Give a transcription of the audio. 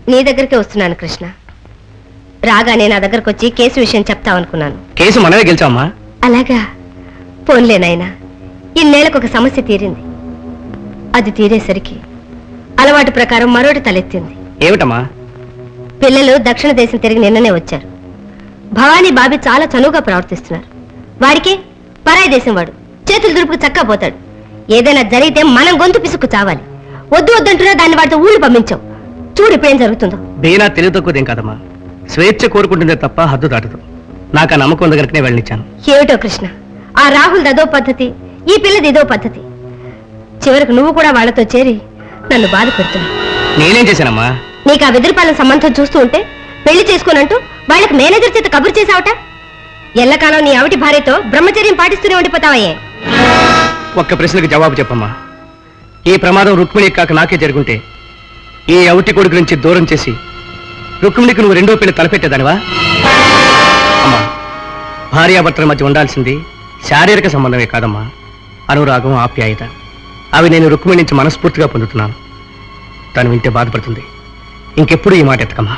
నీ దగ్గరికే వస్తున్నాను కృష్ణ. రాగానే నా దగ్గరకు వచ్చి కేసు విషయం చెప్తావనుకున్నాను. కేసు మనమే గెలిచామా? అలాగా, పోన్లేనాయనా. ఇన్నేళ్లకు ఒక సమస్య తీరింది. అది తీరేసరికి అలవాటు ప్రకారం మరోటి తలెత్తింది. ఏమిటమ్మా? పిల్లలు దక్షిణ దేశం తిరిగి నిన్ననే వచ్చారు. భవానీ బాబీ చాలా చనువుగా ప్రవర్తిస్తున్నారు. వాడికి పరాయి దేశం వాడు చేతులు దురుపుకు చక్కా పోతాడు. ఏదైనా జరిగితే మనం గొంతు పిసుక్కు చావాలి. వద్దు వద్దంటున్నా దాన్ని వాడితో ఊళ్ళు పంపించావు. చూడు ఇప్పుడేం జరుగుతుందో. బీనా తెలివి తక్కువదేం కాదమ్మా. స్వేచ్ఛ కోరుకుంటుందే తప్ప హద్దు దాటదు. నాకు ఆ నమ్మకం ఉంది కనుకనే వెళ్ళనిచ్చాను. ఏమిటో కృష్ణ, ఆ రాహుల్ అదో పద్ధతి, ఈ పిల్లది ఇదో పద్ధతి. చివరికి నువ్వు కూడా వాళ్లతో చేరి నన్ను బాధ పెడుతున్నావు. నేనేం చేశానమ్మా? నీకు ఆ వెదురుపాలెం సంబంధం చూస్తూ ఉంటే పెళ్లి చేసుకోనంటూ వాళ్ళకి మేనేజర్ చేత కబురు చేసావట. ఎల్లకాలం నీ ఆవిటి భార్యతో బ్రహ్మచర్యం పాటిస్తూనే ఉండిపోతావయ్యే. ఒక్క ప్రశ్నకు జవాబు చెప్పమ్మా. ఈ ప్రమాదం రుక్మిణి కాక నాకే జరుగుంటే ఈ అవుటి కొడుకు నుంచి దూరం చేసి రుక్మిణికి నువ్వు రెండో పెళ్లి తలపెట్టేదానివా? అమ్మా, భార్యాభర్తల మధ్య ఉండాల్సింది శారీరక సంబంధమే కాదమ్మా, అనురాగం, ఆప్యాయత. అవి నేను రుక్మిణి నుంచి మనస్ఫూర్తిగా పొందుతున్నాను. తను వింటే బాధపడుతుంది. ఇంకెప్పుడు ఈ మాట ఎత్తకమ్మా.